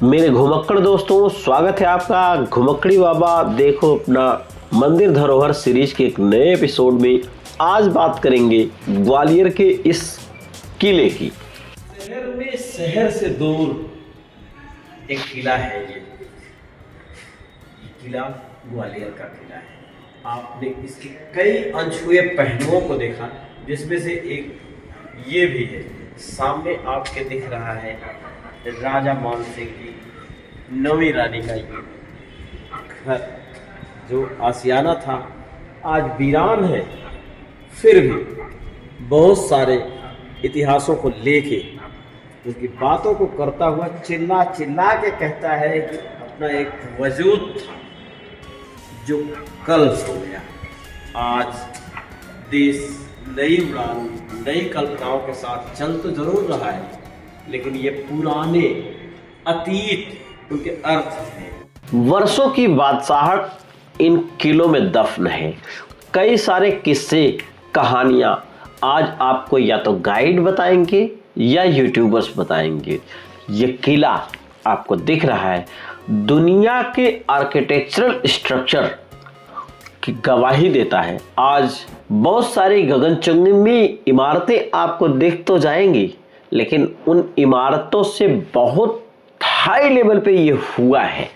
मेरे घुमक्कड़ दोस्तों, स्वागत है आपका घुमक्कड़ी बाबा देखो अपना मंदिर धरोहर सीरीज के एक नए एपिसोड में। आज बात करेंगे ग्वालियर के इस किले की। शहर में शहर से दूर एक किला है। ये किला ग्वालियर का किला है। आपने इसके कई अनछुए पहलुओं को देखा, जिसमें से एक ये भी है। सामने आपके दिख रहा है राजा मान सिंह की नवीं रानी का ये घर, जो आसियाना था आज वीरान है, फिर भी बहुत सारे इतिहासों को लेके उसकी बातों को करता हुआ चिल्ला चिल्ला के कहता है कि अपना एक वजूद था जो कल सो गया। आज देश नई उड़ान नई कल्पनाओं के साथ चल तो जरूर रहा है, लेकिन ये पुराने अतीत उनके अर्थ हैं। वर्षों की बादशाहट इन किलों में दफन है। कई सारे किस्से कहानियां आज आपको या तो गाइड बताएंगे या यूट्यूबर्स बताएंगे। ये किला आपको दिख रहा है, दुनिया के आर्किटेक्चरल स्ट्रक्चर की गवाही देता है। आज बहुत सारी गगनचुंबी इमारतें आपको दिख तो जाएंगी, लेकिन उन इमारतों से बहुत हाई लेवल पे ये हुआ है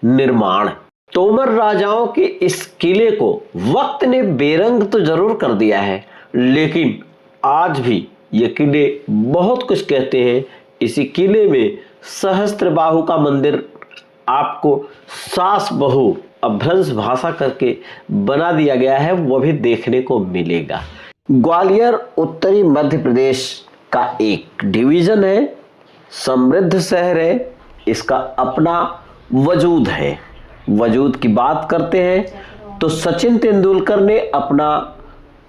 निर्माण। तोमर राजाओं के इस किले को वक्त ने बेरंग तो जरूर कर दिया है, लेकिन आज भी ये किले बहुत कुछ कहते हैं। इसी किले में सहस्त्रबाहु का मंदिर आपको सास बहु अभ्रंश भाषा करके बना दिया गया है, वो भी देखने को मिलेगा। ग्वालियर उत्तरी मध्य प्रदेश का एक डिवीजन है, समृद्ध शहर है, इसका अपना वजूद है। वजूद की बात करते हैं तो सचिन तेंदुलकर ने अपना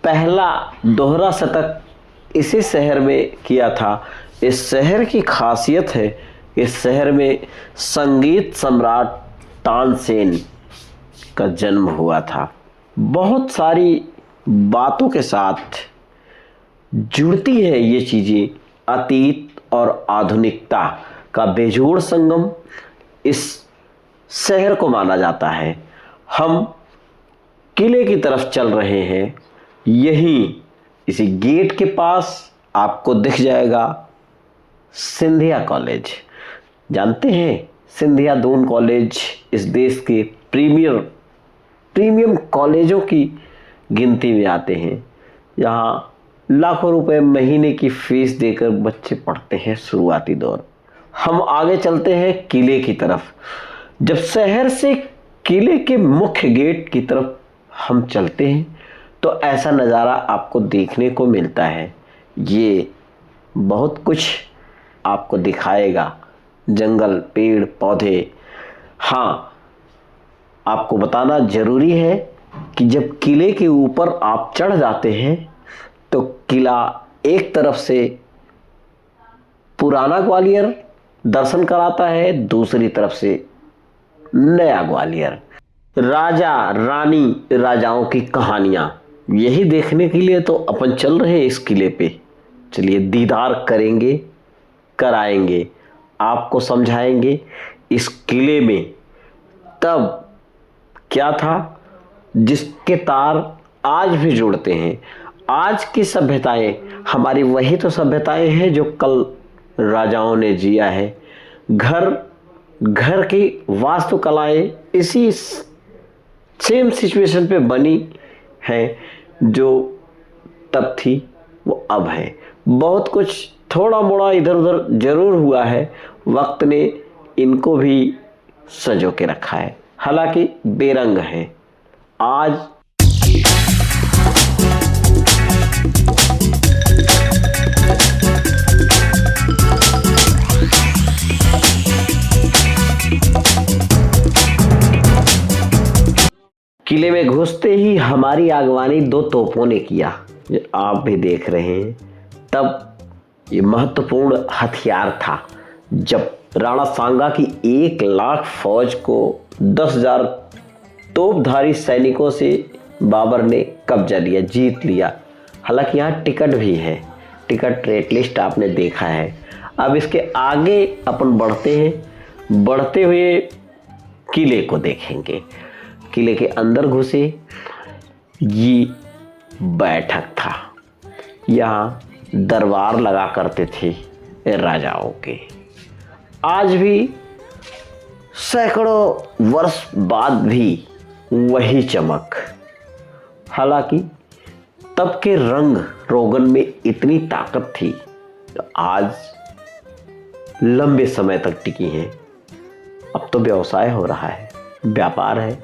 पहला दोहरा शतक इसी शहर में किया था। इस शहर की खासियत है, इस शहर में संगीत सम्राट तानसेन का जन्म हुआ था। बहुत सारी बातों के साथ जुड़ती है ये चीज़ें। अतीत और आधुनिकता का बेजोड़ संगम इस शहर को माना जाता है। हम किले की तरफ चल रहे हैं। यहीं इसी गेट के पास आपको दिख जाएगा सिंधिया कॉलेज। जानते हैं सिंधिया दून कॉलेज इस देश के प्रीमियम कॉलेजों की गिनती में आते हैं। यहाँ लाखों रुपए महीने की फीस देकर बच्चे पढ़ते हैं शुरुआती दौर। हम आगे चलते हैं किले की तरफ। जब शहर से किले के मुख्य गेट की तरफ हम चलते हैं तो ऐसा नज़ारा आपको देखने को मिलता है। ये बहुत कुछ आपको दिखाएगा, जंगल पेड़ पौधे। हाँ, आपको बताना ज़रूरी है कि जब किले के ऊपर आप चढ़ जाते हैं तो किला एक तरफ से पुराना ग्वालियर दर्शन कराता है, दूसरी तरफ से नया ग्वालियर। राजा रानी राजाओं की कहानियां यही देखने के लिए तो अपन चल रहे हैं इस किले पे। चलिए दीदार करेंगे, कराएंगे, आपको समझाएंगे इस किले में तब क्या था जिसके तार आज भी जुड़ते हैं। आज की सभ्यताएं हमारी वही तो सभ्यताएं हैं जो कल राजाओं ने जिया है। घर की वास्तुकलाएं इसी सेम सिचुएशन पे बनी हैं, जो तब थी वो अब है। बहुत कुछ थोड़ा मोड़ा इधर उधर जरूर हुआ है, वक्त ने इनको भी संजो के रखा है, हालांकि बेरंग है। आज किले में घुसते ही हमारी आगवानी दो तोपों ने किया, जो आप भी देख रहे हैं। तब ये महत्वपूर्ण हथियार था जब राणा सांगा की 1,00,000 फौज को 10,000 तोपधारी सैनिकों से बाबर ने कब्जा लिया, जीत लिया। हालांकि यहाँ टिकट भी है, टिकट रेट लिस्ट आपने देखा है। अब इसके आगे अपन बढ़ते हैं बढ़ते हुए किले को देखेंगे। किले के अंदर घुसे, ये बैठक था। यहाँ दरबार लगा करते थे राजाओं के। आज भी सैकड़ों वर्ष बाद भी वही चमक। हालांकि तब के रंग रोगन में इतनी ताकत थी तो आज लंबे समय तक टिकी हैं। अब तो व्यवसाय हो रहा है, व्यापार है।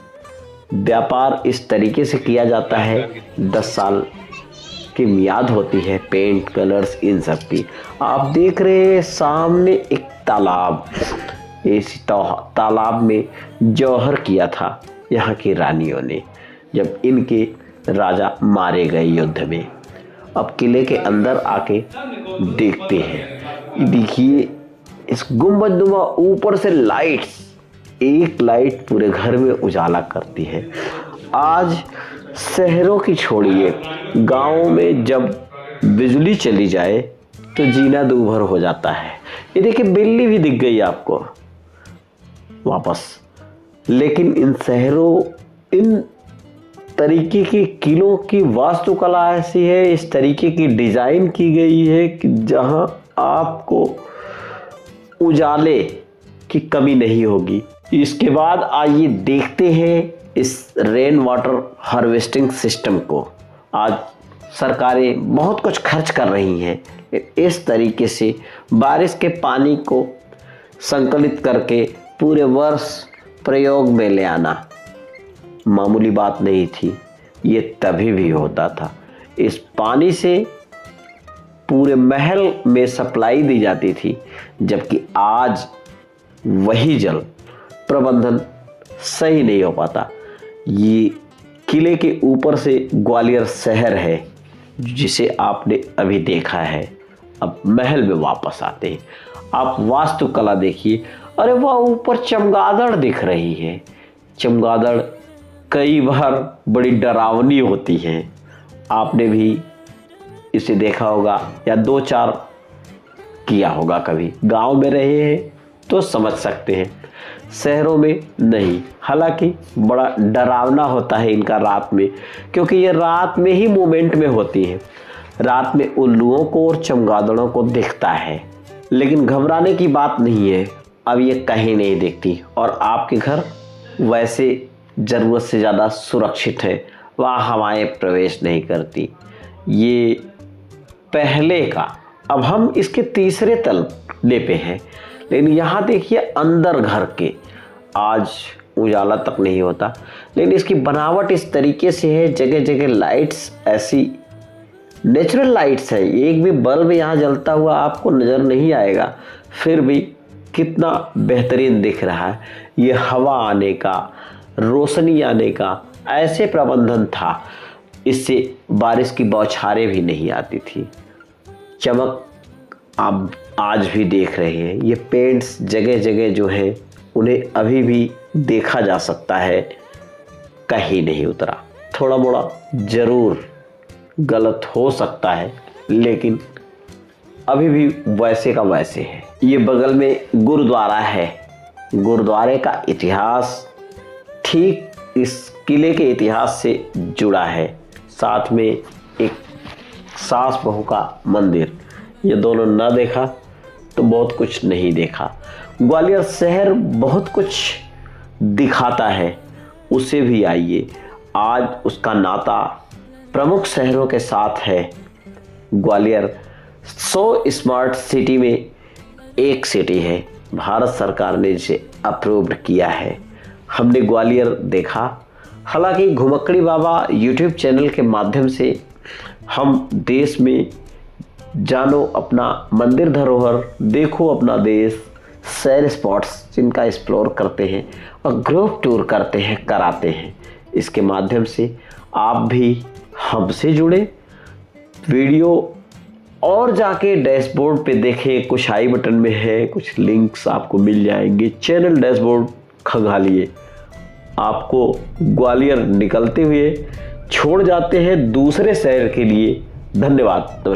व्यापार इस तरीके से किया जाता है, 10 साल की मियाद होती है, पेंट कलर्स इन सब की। आप देख रहे हैं सामने एक तालाब, इस तालाब में जौहर किया था यहाँ की रानियों ने जब इनके राजा मारे गए युद्ध में। अब किले के अंदर आके देखते हैं। देखिए इस गुंबदनुमा ऊपर से लाइट्स, एक लाइट पूरे घर में उजाला करती है। आज शहरों की छोड़िए, गाँव में जब बिजली चली जाए तो जीना दूभर हो जाता है। ये देखिए बिल्ली भी दिख गई आपको वापस। लेकिन इन शहरों, इन तरीके के किलों की वास्तुकला ऐसी है, इस तरीके की डिजाइन की गई है कि जहां आपको उजाले की कमी नहीं होगी। इसके बाद आइए देखते हैं इस रेन वाटर हार्वेस्टिंग सिस्टम को। आज सरकारें बहुत कुछ खर्च कर रही हैं इस तरीके से बारिश के पानी को संकलित करके पूरे वर्ष प्रयोग में ले आना मामूली बात नहीं थी। ये तभी भी होता था। इस पानी से पूरे महल में सप्लाई दी जाती थी, जबकि आज वही जल प्रबंधन सही नहीं हो पाता। ये किले के ऊपर से ग्वालियर शहर है जिसे आपने अभी देखा है। अब महल में वापस आते हैं। आप वास्तुकला देखिए, अरे वह ऊपर चमगादड़ दिख रही है। चमगादड़ कई बार बड़ी डरावनी होती है, आपने भी इसे देखा होगा या 2-4 किया होगा। कभी गांव में रहे हैं तो समझ सकते हैं, शहरों में नहीं। हालांकि बड़ा डरावना होता है इनका रात में, क्योंकि ये रात में ही मूवमेंट में होती हैं। रात में उल्लुओं को और चमगादड़ों को दिखता है, लेकिन घबराने की बात नहीं है। अब ये कहीं नहीं दिखती और आपके घर वैसे ज़रूरत से ज़्यादा सुरक्षित है, वहाँ हवाएं प्रवेश नहीं करती। ये पहले का। अब हम इसके तीसरे तले पे हैं, लेकिन यहाँ देखिए अंदर घर के आज उजाला तक नहीं होता, लेकिन इसकी बनावट इस तरीके से है। जगह जगह लाइट्स ऐसी नेचुरल लाइट्स है, एक भी बल्ब यहाँ जलता हुआ आपको नज़र नहीं आएगा, फिर भी कितना बेहतरीन दिख रहा है। ये हवा आने का, रोशनी आने का ऐसे प्रबंधन था, इससे बारिश की बौछारें भी नहीं आती थी। चमक आप आज भी देख रहे हैं। ये पेंट्स जगह जगह जो हैं उन्हें अभी भी देखा जा सकता है, कहीं नहीं उतरा। थोड़ा मोड़ा ज़रूर गलत हो सकता है, लेकिन अभी भी वैसे का वैसे है। ये बगल में गुरुद्वारा है। गुरुद्वारे का इतिहास ठीक इस किले के इतिहास से जुड़ा है। साथ में एक सास बहू का मंदिर, ये दोनों ना देखा तो बहुत कुछ नहीं देखा। ग्वालियर शहर बहुत कुछ दिखाता है, उसे भी आइए। आज उसका नाता प्रमुख शहरों के साथ है। ग्वालियर 100 स्मार्ट सिटी में एक सिटी है, भारत सरकार ने जिसे अप्रूव्ड किया है। हमने ग्वालियर देखा। हालांकि घुमक्कड़ी बाबा यूट्यूब चैनल के माध्यम से हम देश में जानो अपना मंदिर धरोहर, देखो अपना देश, सैर स्पॉट्स जिनका एक्सप्लोर करते हैं और ग्रुप टूर करते हैं, कराते हैं। इसके माध्यम से आप भी हमसे जुड़े। वीडियो और जाके डैशबोर्ड पे देखें, कुछ आई बटन में है, कुछ लिंक्स आपको मिल जाएंगे। चैनल डैशबोर्ड खंगालिए, आपको ग्वालियर निकलते हुए छोड़ जाते हैं दूसरे शहर के लिए। धन्यवाद, नमस्कार।